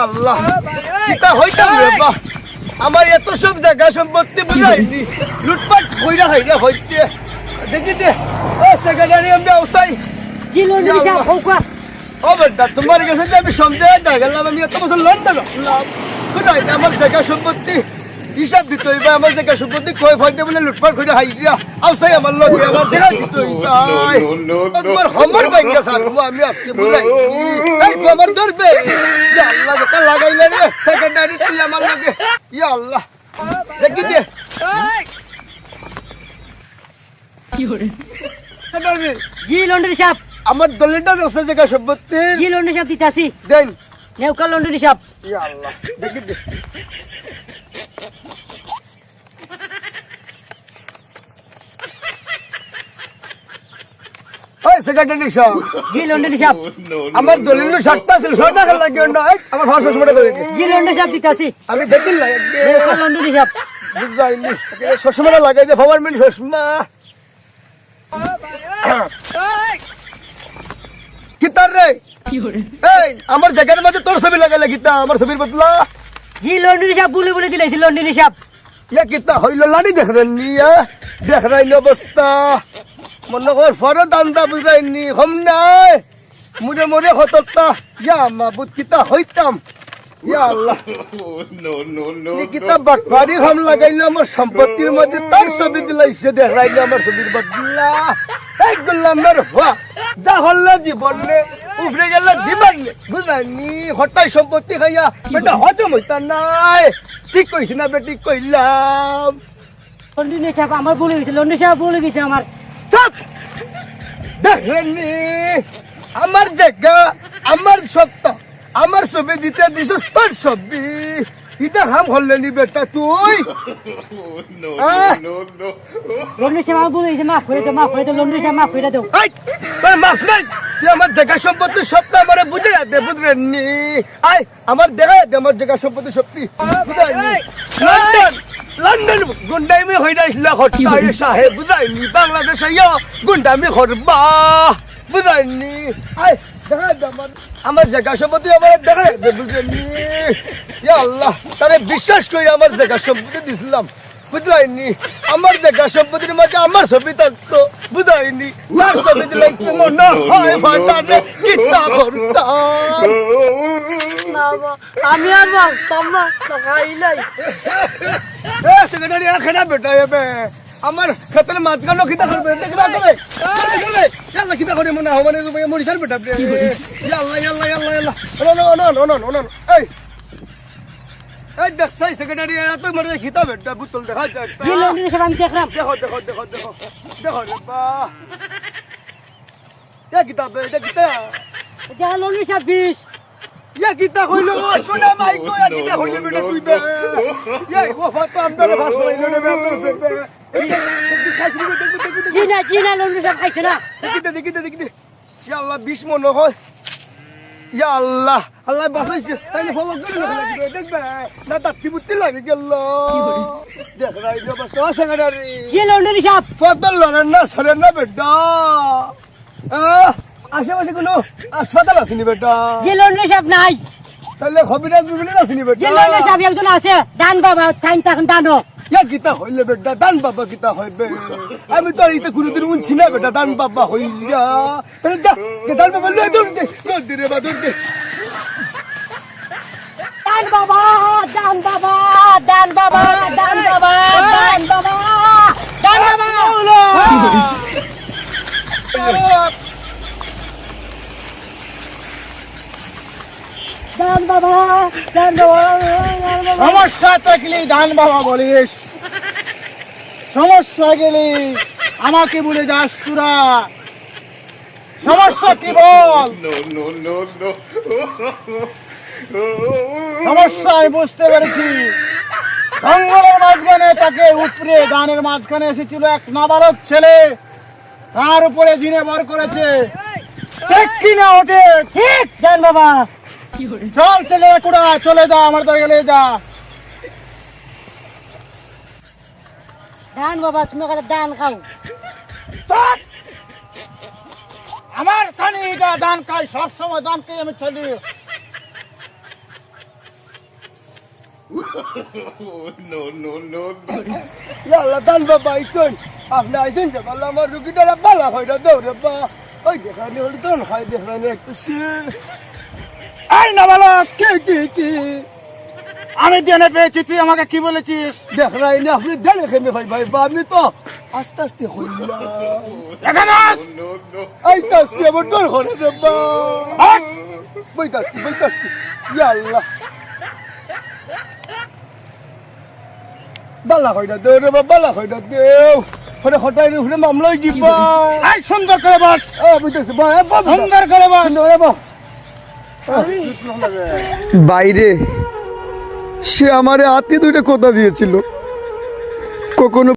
আল্লাহ কিতা হইতাম রে বা আমার এত সব জায়গা সম্পত্তি বুঝাইনি লুটপাট কইরা হইরা হইতে দেখি দে ও সেক্রেটারি আমরা ওসাই কি লোন দিবি সাহেব হোকা ও বেটা তোমার কাছে যে আমি সন্দেহ না গেলাম আমি এত বছর লন্ডন কোথায় আমার জায়গা সম্পত্তি হিসাব দিতে হইবা আমার জায়গা সম্পত্তি কই ফাইতে বলে লুটপাট কইরা হাইরা আউসাই আমার লগে আমার দেখা দিতে হইবা তোমার হোমর বাইঙ্গা সারবো আমি আজকে বুঝাই এই আমার ধরবে ইয়া আল্লাহ যেটা লাগাইলে রে সেকেন্ডারি তুই আমার লগে ইয়া আল্লাহ দেখি দে কি হরে জি লন্ডন সাহেব আমার দলিলটা রসে জায়গা সম্পত্তি জি লন্ডন সাহেব দিতাছি দেন নেউকা লন্ডন সাহেব ইয়া আল্লাহ দেখি দে ওই সেক্রেটারি সাহেব জি লন্ডন সাহেব আমার দলিল শার্টটা ছিল 100 টাকা লাগে না আমার 500 টাকা লাগে জি লন্ডন সাহেব দিতাছি আমি দেখিল না নেউকা লন্ডন সাহেব বুঝাইনি সসমা লাগাই দে গভর্নমেন্ট সসমা কিতার রে কি হরে এই আমার জায়গার মাঝে তোর ছবি লাগাইলে কিতা আমার ছবির বদলা জি লন্ডন সাহেব বলে বলে দিলাইছি লন্ডন সাহেব ইয়া কিতা হইল লাড়ি দেখরেননি দেখরাইনি অবস্থা মনে কর ফরো দান্দা বুঝাইনি হম নাই মুড়ে মুড়ে হততা ইয়া মাবুদ কিতা হইতাম ইয়া আল্লাহ কিতা বাটপারি হম লাগাইলো আমার সম্পত্তির মধ্যে তার ছবি দিলাইছে দেখরাইনি আমার ছবির বদলা এই গুলামের হওয়া যা হল জীবনে উফরে গেল দিবার বুঝাইনি হঠাৎ সম্পত্তি খাইয়া বেটা হজম হইতা নাই ঠিক কইছি না বেটি কইলাম লন্ডন সাহেব আমার বলে গেছে লন্ডন সাহেব বলে গেছে আমার চুপ দেখলেননি আমার জায়গা আমার সত্য আমার ছবি দিতে দিছ তোর ছবি এটা হাম হলেনি বেটা তুই লন্ডন সাহেব আমার বলে গেছে মাফ করে দাও লন্ডন সাহেব মাফ করে দাও এই তোর মাফ নাই তুই আমার জায়গা সম্পত্তি সবটা আমারে বুঝে দে বুঝলেননি আয় আমার দেখা দে আমার জায়গা সম্পত্তি সত্যি লন্ডন লন্ডন গুন্ডামি হইরাইছিল হঠাৎ সাহেব বুঝাইনি বাংলাদেশে গুন্ডামি করবা বুঝাইনি আয় দেখা দে আমার জায়গা সম্পত্তি আমার দেখা দে বুঝলেনি ইয়া আল্লাহ তারে বিশ্বাস করে আমার জায়গা সম্পত্তি দিছিলাম বুঝলাইনি আমার জায়গা সম্পত্তির মাঝে আমার ছবি থাকতো বুঝাইনি তার ছবি দিলে মনে হয় ফাটারে কিতা করতাম আমি আর ভাবতাম না খাইলাই সেক্রেটারি আর খেলা বেটা এবে আমার ক্ষেতের মাঝখানে খিতা করবে দেখবা করে ইয়াল্লা খিতা করে মনে হবে না মরিসার বেটা ইয়াল্লা ইয়াল্লা ইয়াল্লা ইয়াল্লা ওন এই এই দেখ সাই সেক্রেটারি এত মরে খিতা বেটা বুতল দেখা যায় জি লন্ডন সাহেব আমি দেখলাম দেখো রে বা এ কিতাব এটা কিতা এটা লন্ডন সাহেব 20 ইয়া কিতা কইলো শোনা মাই কো ইয়া কিতা কইলো বেটা তুই বে ইয়া ওফা তো আমদারে ভাষা হইলো রে বে জি না লন্ডন সাহেব খাইছে না দেখি ইয়া আল্লাহ 20 মন হয় ইয়া আল্লাহ আল্লাহ বাঁচাইছে তাই না ফলো করে লাগবে দেখবে না তাতি বুত্তি লাগে গেল দেখ রাই যে বাস তো সেক্রেটারি জি লন্ডন সাহেব ফদল লরেন না সরেন না বেটা আশেপাশে কোনো হাসপাতাল আসেনি বেটা জি লন্ডন সাহেব নাই তাহলে খবিরাজ বিবিলেন আসেনি বেটা জি লন্ডন সাহেব একজন আছে দান বাবা টাইম তখন দানো ইয়া গীতা হইলে বেটা দান বাবা গীতা হইবে আমি তো এইতে কোনোদিন উনছি না বেটা দান বাবা হইয়া তাহলে যা দান বাবা লই দৌড় দে রে বা দৌড় দে দান বাবা দান বাবা দান বাবা দান বাবা দান বাবা দান বাবা দান বাবা সমস্যা থাকলে দান বাবা বলিস সমস্যা গেলে আমাকে বলে যাস তোরা সমস্যা কি বল সমস্যা আমি বুঝতে পেরেছি জঙ্গলের মাঝখানে তাকে উপরে দানের মাঝখানে এসেছিল এক নাবালক ছেলে তার উপরে জিনে ভর করেছে ঠিক কিনা ওঠে ঠিক দান বাবা চল ছেলে কুড়া চলে যা আমার দরকার যা দান বাবা তুমি একটা দান খাও চল। আমার কানে এটা দান খাই সবসময় দান খেয়ে আমি চলি আল্লাহ দান বাবা আইসুন আপনি আইসুন যে বললো আমার রুগীটারা বালা হইরা দৌড়ে বা ওই দেখানি হলে তো খাই দেখানি একটু এই নাবালক, কি আমি জেনে পেয়েছি তুই আমাকে কি বলেছিস। দেখাই না আপনি দেনে খেমে ভাই ভাই বা আপনি তো আস্তে আস্তে হইলাম এখানে আস। আইতাছি আমার ডর করে রে বা আস। বইতাছি ইয়া আল্লাহ বালা হইরা দেও রে বা বালা হইরা দেও হরে হটাই রে হুরে মামলাই জিবা এই সুন্দর করে বস, বইতাছি বা সুন্দর করে বস। বাইরে সে আমারে হাতে দুইটা কথা দিয়েছিল কখনো